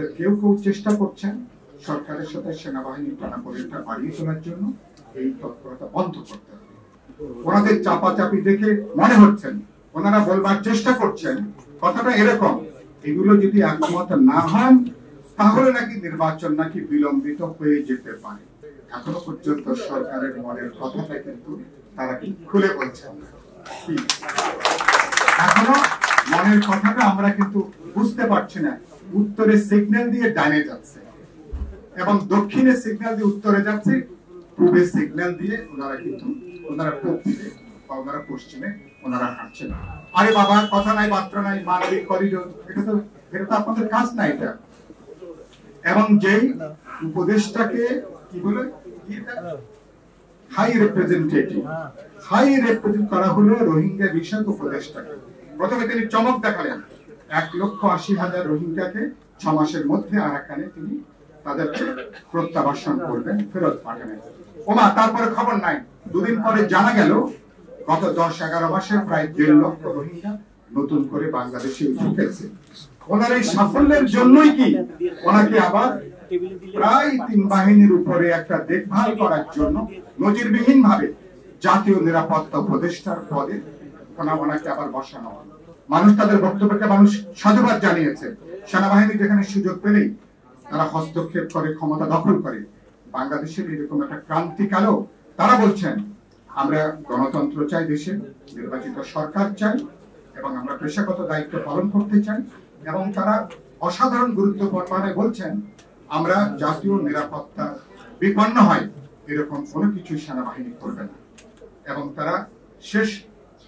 আপনাদের কেউ কেউ চেষ্টা করছেন সরকারের সাথে সেনাবাহিনীর টানাপোড়েনটা বাড়িয়ে তোলার জন্য। এই তৎপরতা বন্ধ করতে হবে। ওনাদের চাপাচাপি দেখে মনে হচ্ছেন ওনারা বলবার চেষ্টা করছেন কথাটা এরকম, এগুলো যদি একমত না হন তাহলে নাকি নির্বাচন নাকি বিলম্বিত হয়ে যেতে পারে। এখনো পর্যন্ত সরকারের মনের কথাটা কিন্তু তারা খুলে বলছেন না। এখনো মনের কথাটা আমরা কিন্তু বুঝতে পারছি না। উত্তরে সিগন্যাল দিয়ে ডানে যাচ্ছে এবং দক্ষিণে সিগন্যাল দিয়ে উত্তরে যাচ্ছে, পূর্বে সিগন্যাল দিয়ে ওনারা পূর্বে বা ওনারা পশ্চিমে ওনারা হাঁটছেন। আরে বাবা, কথা নাই বার্তা নাই, মানবিক করিডোর, এটা তো আপনাদের কাজ না এটা। এবং যেই উপদেশটাকে কি বলে হাই রিপ্রেজেন্ট করা হলো রোহিঙ্গা বিষয়ক উপদেশটাকে। প্রথমে তিনি চমক দেখালেন 1,80,000 রোহিঙ্গাকে 6 মাসের মধ্যে আরাকানে তিনি তাদেরকে প্রত্যাবাসন করবেন, ফেরত পাঠাবেন। ওমা, তারপরে খবর নাই। দুদিন পরে জানা গেল গত 10-11 মাসে প্রায় 1.5 লক্ষ রোহিঙ্গা নতুন করে বাংলাদেশে ঢুকেছে। ওনার এই সাফল্যের জন্যই কি ওনাকে আবার প্রায় 3 বাহিনীর উপরে একটা দেখভাল করার জন্য নজিরবিহীন ভাবে জাতীয় নিরাপত্তা উপদেষ্টার পদে ওনাকে আবার বসানো হল। মানুষ তাদের বক্তব্যকে সাধুবাদ জানিয়েছে। সেনাবাহিনী যেখানে সুযোগ পেলেই তারা হস্তক্ষেপ করে, ক্ষমতা দখল করে। বাংলাদেশের এরকম একটা ক্রান্তিকালও তারা বলছেন আমরা গণতন্ত্র চাই, দেশে নির্বাচিত সরকার চাই এবং আমরা পেশাগত দায়িত্ব পালন করতে চাই। এবং তারা অসাধারণ গুরুত্বপূর্ণ বলছেন আমরা জাতীয় নিরাপত্তা বিপন্ন হয় এরকম কোনো কিছু সেনাবাহিনী করবে না এবং তারা শেষ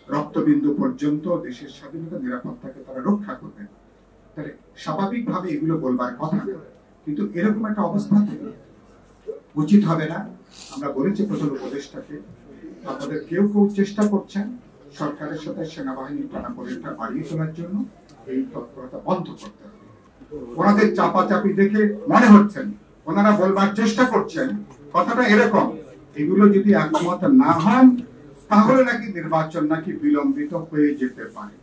রক্তবিন্দু পর্যন্ত দেশের স্বাধীনতা নিরাপত্তাকে তারা রক্ষা করবেন। তাহলে স্বাভাবিকভাবে এগুলো বলবার কথা না, কিন্তু এরকম একটা অবস্থা থেকে উচিত হবে না। আমরা বলেছি প্রথম উপদেশটাকে, আপনাদের কেউ কেউ চেষ্টা করছেন সরকারের সাথে সেনাবাহিনীর টানাপোড়েনটা বাড়িয়ে তোলার জন্য। এই তৎপরতা বন্ধ করতে হবে। ওনাদের চাপাচাপি দেখে মনে হচ্ছেন ওনারা বলবার চেষ্টা করছেন কথাটা এরকম, এগুলো যদি একমত না হন তাহলে নাকি নির্বাচন নাকি বিলম্বিত হয়ে যেতে পারে।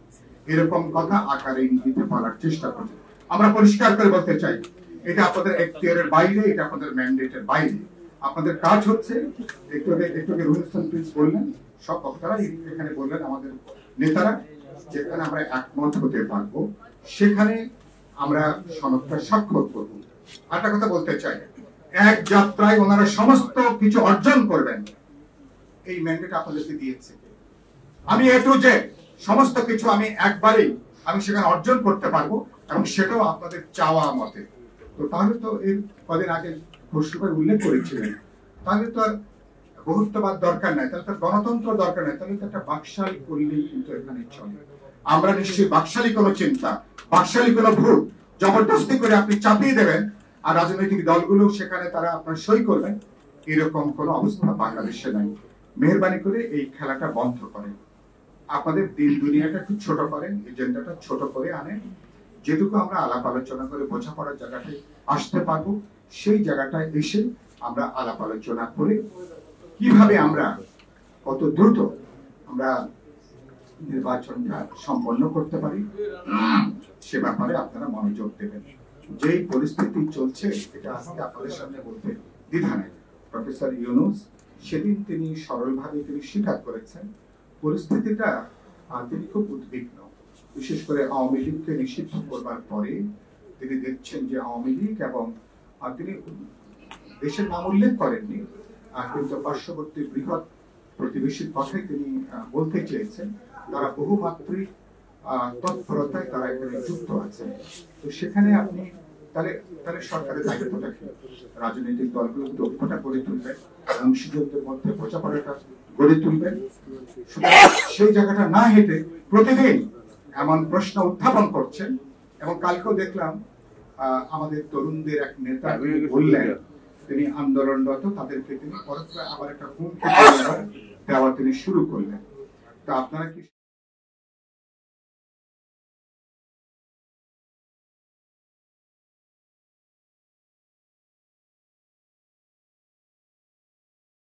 এরকম কথা আকারে ইঙ্গিতে বলার চেষ্টা করছেন। আমরা পরিষ্কার করে বলতে চাই এটা আপনাদের এখতিয়ারের বাইরে, এটা আপনাদের ম্যান্ডেটের বাইরে। আপনাদের কাজ হচ্ছে একটু আগে রোহিতন প্রিন্স বললেন, সব বক্তারা এখানে বললেন, আমাদের নেতারা যেখানে আমরা একমত হতে পারবো সেখানে আমরা সনদটা স্বাক্ষর করবো। একটা কথা বলতে চাই, এক যাত্রায় ওনারা সমস্ত কিছু অর্জন করবেন, এই ম্যান্ডেট আপনাদেরকে দিয়েছে। আমি এ টু জেড সমস্ত কিছু আমি একবারেই সেখানে অর্জন করতে পারবো এবং সেটাও আপনাদের চাওয়া মতে। তো তাহলে তো এর কদিন আগে ঘোষণায় উল্লেখ করেছিলেন, তাহলে তো আর বহুত্ববাদ দরকার নাই, তাহলে তো গণতন্ত্র দরকার নাই, তাহলে তো একটা বাকশালী করলেই কিন্তু এখানে চলে। আমরা নিশ্চয়ই বাকশালী কোনো চিন্তা, বাকশালী কোনো ভুল জবরদস্তি করে আপনি চাপিয়ে দেবেন আর রাজনৈতিক দলগুলো সেখানে তারা আপনার সই করবেন, এরকম কোনো অবস্থা বাংলাদেশে নাই। মেহরবানি করে এই খেলাটা বন্ধ করেন। আপনাদের দিন দুনিয়াটা একটু ছোট করেন, এজেন্ডাটা ছোট করে আনেন। যেটুকু আমরা আলাপ আলোচনা করে বোঝাপড়ার জায়গাটায় আসতে পারবো সেই জায়গাটায় এসে আমরা আলাপ আলোচনা করে কিভাবে আমরা কত দ্রুত আমরা নির্বাচনটা সম্পন্ন করতে পারি সে ব্যাপারে আপনারা মনোযোগ দেবেন। যেই পরিস্থিতি চলছে এটা আজকে আপনাদের সামনে বলতে দ্বিধা নেই। প্রফেসর ইউনূস সেদিন তিনি সরলভাবে তিনি স্বীকার করেছেন পরিস্থিতিটা তিনি খুব উদ্বিগ্ন। বিশেষ করে আওয়ামী লীগকে নিষিদ্ধ করবার পরে তিনি দেখছেন যে আওয়ামী লীগ এবং তিনি দেশের নাম উল্লেখ করেননি কিন্তু পার্শ্ববর্তী বৃহৎ প্রতিবেশীর কথাই তিনি বলতে চেয়েছেন, তারা বহুমাত্রিক তৎপরতায় তারা এখানে যুক্ত আছে। তো সেখানে আপনি তাহলে সরকারের দায়িত্বটা কি? রাজনৈতিক দলগুলো ঐক্যটা গড়ে তুলবেন, অংশীদারদের মধ্যে বোঝাপড়াটা গড়ে তুলবেন। সেই জায়গাটা না হেঁটে প্রতিদিন এমন প্রশ্ন উত্থাপন করছেন। এবং কালকেও দেখলাম আমাদের তরুণদের এক নেতা বললেন তিনি আন্দোলনরত তাদেরকে তিনি পরস্পর আবার একটা হুমকি দেওয়া তিনি শুরু করলেন। তা আপনারা কি